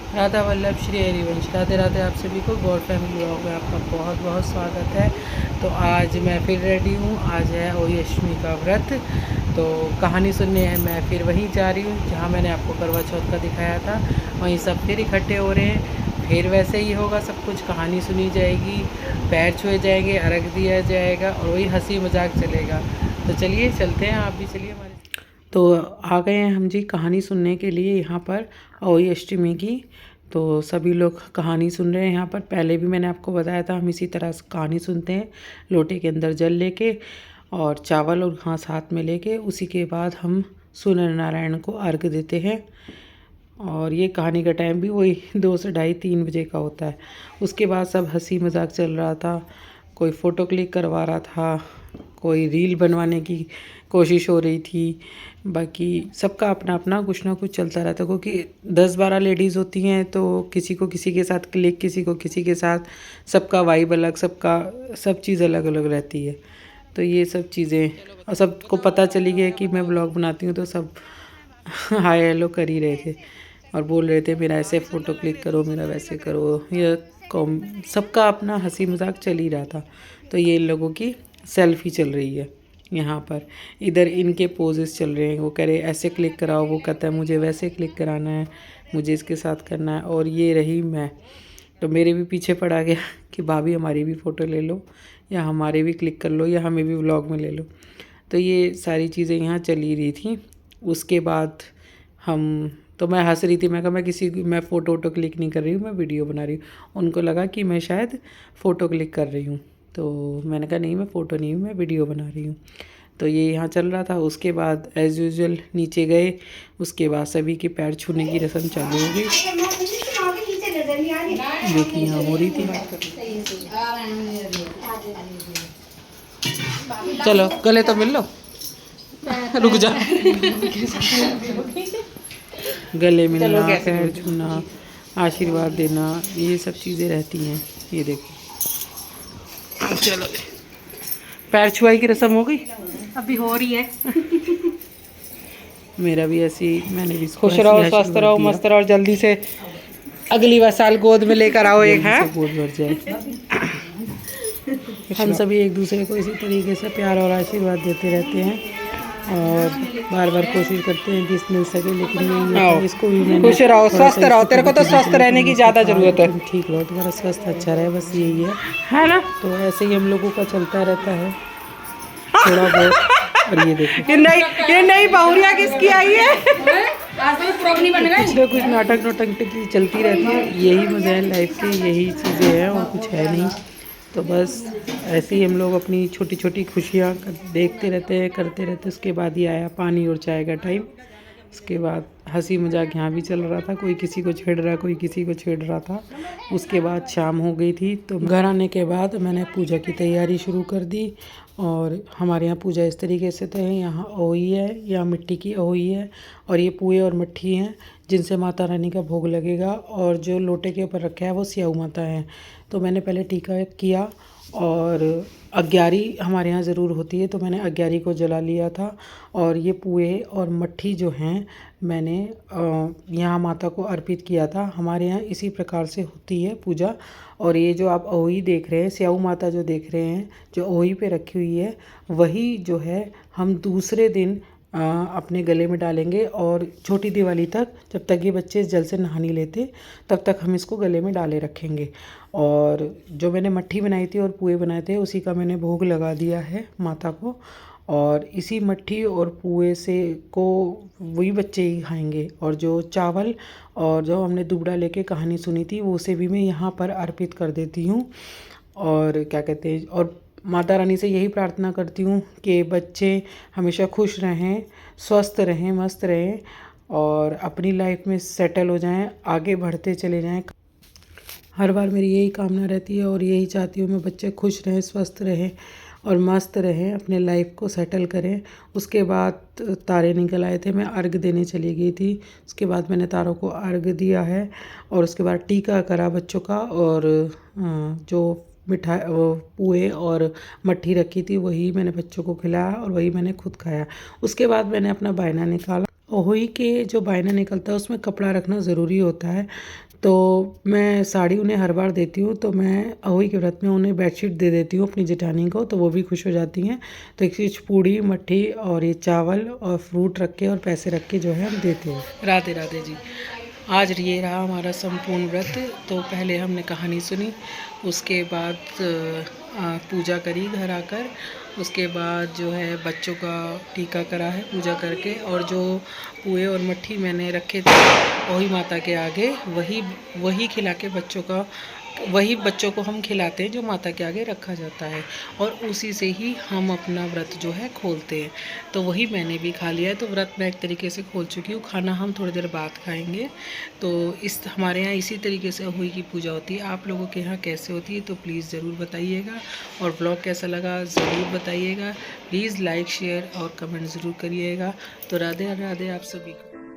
राधा वल्लभ श्री हरिवंश। राधे राधे। आप सभी को गॉड फैमिली ब्लॉग में आपका बहुत बहुत स्वागत है। तो आज मैं फिर रेडी हूँ। आज है ओही अष्टमी का व्रत। तो कहानी सुनने है मैं फिर वहीं जा रही हूँ जहाँ मैंने आपको करवा चौथ का दिखाया था। वहीं सब फिर इकट्ठे हो रहे हैं। फिर वैसे ही होगा सब कुछ, कहानी सुनी जाएगी, पैर छुए जाएंगे, अर्घ दिया जाएगा और वही हंसी मजाक चलेगा। तो चलिए चलते हैं, आप भी चलिए हमारे। तो आ गए हैं हम जी कहानी सुनने के लिए यहाँ पर ओही अष्टमी की। तो सभी लोग कहानी सुन रहे हैं यहाँ पर। पहले भी मैंने आपको बताया था हम इसी तरह से कहानी सुनते हैं, लोटे के अंदर जल लेके और चावल और घास हाथ में लेके। उसी के बाद हम सूर्य नारायण को अर्घ देते हैं। और ये कहानी का टाइम भी वही 2 से ढाई 3 बजे का होता है। उसके बाद सब हंसी मजाक चल रहा था, कोई फ़ोटो क्लिक करवा रहा था, कोई रील बनवाने की कोशिश हो रही थी। बाकी सबका अपना अपना कुछ ना कुछ चलता रहता है, क्योंकि 10-12 लेडीज़ होती हैं तो किसी को किसी के साथ क्लिक, किसी को किसी के साथ, सबका वाइब अलग, सब चीज़ अलग अलग रहती है। तो ये सब चीज़ें, और सबको पता चली गई कि मैं ब्लॉग बनाती हूँ तो सब हाय हेलो कर ही रहे थे और बोल रहे थे मेरा ऐसे फ़ोटो क्लिक करो, मेरा वैसे करो। ये कॉम सबका अपना हंसी मजाक चल ही रहा था। तो ये इन लोगों की सेल्फी चल रही है यहाँ पर। इधर इनके पोजेस चल रहे हैं, वो कह रहे ऐसे क्लिक कराओ, वो कहता है मुझे वैसे क्लिक कराना है, मुझे इसके साथ करना है। और ये रही मैं, तो मेरे भी पीछे पड़ा गया कि भाभी हमारी भी फ़ोटो ले लो, या हमारे भी क्लिक कर लो, या हमें भी व्लॉग में ले लो। तो ये सारी चीज़ें यहाँ चली रही थी। उसके बाद तो मैं हंस रही थी, मैं कहा मैं फ़ोटो वोटो क्लिक नहीं कर रही हूँ, मैं वीडियो बना रही हूँ। उनको लगा कि मैं शायद फ़ोटो क्लिक कर रही हूँ, तो मैंने कहा नहीं, मैं फ़ोटो नहीं हूँ, मैं वीडियो बना रही हूँ। तो ये यहाँ चल रहा था। उसके बाद एज़ यूजुअल नीचे गए। उसके बाद सभी के पैर छूने की रस्म चालू हो गई, जो कि यहाँ हो रही थी। चलो गले तो मिल लो, रुक जा। गले मिलना, पैर छूना, आशीर्वाद देना, ये सब चीज़ें रहती हैं। ये देखो, चलो पैर छुआई की रस्म हो गई, अभी हो रही है। मेरा भी ऐसी, मैंने भी खुश रहो, स्वस्थ रहो, मस्त रहो और जल्दी से अगली बार साल गोद में लेकर आओ एक, है गोद भर जाए। हम सभी एक दूसरे को इसी तरीके से प्यार और आशीर्वाद देते रहते हैं और बार बार कोशिश करते हैं कि इस मिल सके। लेकिन इसको भी मैंने खुश रहो, स्वस्थ रहो, तेरे को तो स्वस्थ रहने की ज़्यादा ज़रूरत है। ठीक रहो, तुम्हारा स्वस्थ अच्छा रहे, बस यही है ना। तो ऐसे ही हम लोगों का चलता रहता है थोड़ा बहुत। और ये देखो, ये नई बहुरिया किसकी आई है। कुछ ना कुछ नाटक नोटंकी चलती रहती है, यही मज़ा है लाइफ की, यही चीज़ें हैं और कुछ है नहीं। तो बस ऐसे ही हम लोग अपनी छोटी छोटी खुशियाँ देखते रहते हैं, करते रहते। उसके बाद ही आया पानी और चाय का टाइम। उसके बाद हंसी मजाक यहाँ भी चल रहा था, कोई किसी को छेड़ रहा, कोई किसी को छेड़ रहा था। उसके बाद शाम हो गई थी, तो घर आने के बाद मैंने पूजा की तैयारी शुरू कर दी। और हमारे यहाँ पूजा इस तरीके से तो है, यहाँ ओही है या मिट्टी की ओही है, और ये पुए और मट्ठी हैं जिनसे माता रानी का भोग लगेगा। और जो लोटे के ऊपर रखा है वो स्याऊ माता है। तो मैंने पहले टीका किया और अग्यारी हमारे यहाँ ज़रूर होती है, तो मैंने अग्यारी को जला लिया था। और ये पुए और मट्ठी जो हैं मैंने यहाँ माता को अर्पित किया था। हमारे यहाँ इसी प्रकार से होती है पूजा। और ये जो आप ओही देख रहे हैं, स्याऊ माता जो देख रहे हैं, जो ओही पे रखी हुई है, वही जो है हम दूसरे दिन अपने गले में डालेंगे। और छोटी दिवाली तक, जब तक ये बच्चे इस जल से नहा नहीं लेते, तब तक हम इसको गले में डाले रखेंगे। और जो मैंने मट्ठी बनाई थी और पुए बनाए थे, उसी का मैंने भोग लगा दिया है माता को। और इसी मट्ठी और पुए से को वही बच्चे ही खाएंगे। और जो चावल और जो हमने दुबड़ा लेके कहानी सुनी थी, वो उसे भी मैं यहाँ पर अर्पित कर देती हूँ। और क्या कहते हैं, और माता रानी से यही प्रार्थना करती हूँ कि बच्चे हमेशा खुश रहें, स्वस्थ रहें, मस्त रहें और अपनी लाइफ में सेटल हो जाएं, आगे बढ़ते चले जाएं। हर बार मेरी यही कामना रहती है और यही चाहती हूँ मैं, बच्चे खुश रहें, स्वस्थ रहें और मस्त रहें, अपने लाइफ को सेटल करें। उसके बाद तारे निकल आए थे, मैं अर्घ देने चली गई थी। उसके बाद मैंने तारों को अर्घ दिया है और उसके बाद टीका करा बच्चों का। और जो मिठाई, वो पुए और मट्ठी रखी थी, वही मैंने बच्चों को खिलाया और वही मैंने खुद खाया। उसके बाद मैंने अपना बायना निकाला अहोई के जो बायना निकलता है उसमें कपड़ा रखना ज़रूरी होता है। तो मैं साड़ी उन्हें हर बार देती हूँ, तो मैं अहोई के व्रत में उन्हें बेडशीट दे देती हूँ अपनी जेठानी को, तो वो भी खुश हो जाती हैं। तो एक चीज़ पूड़ी मट्ठी और ये चावल और फ्रूट रख के और पैसे रख के जो है हम देते हैं। राधे राधे जी। आज ये रहा हमारा संपूर्ण व्रत। तो पहले हमने कहानी सुनी, उसके बाद पूजा करी घर आकर, उसके बाद जो है बच्चों का टीका करा है पूजा करके, और जो पुए और मट्ठी मैंने रखे थे वही माता के आगे वही खिला के वही बच्चों को हम खिलाते हैं जो माता के आगे रखा जाता है, और उसी से ही हम अपना व्रत जो है खोलते हैं। तो वही मैंने भी खा लिया है। तो व्रत मैं एक तरीके से खोल चुकी हूँ। खाना हम थोड़ी देर बाद खाएंगे। तो हमारे यहाँ इसी तरीके से अहोई की पूजा होती है। आप लोगों के यहाँ कैसे होती है तो प्लीज़ ज़रूर बताइएगा, और ब्लॉग कैसा लगा ज़रूर बताइएगा। प्लीज़ लाइक शेयर और कमेंट ज़रूर करिएगा। तो राधे राधे आप सभी को।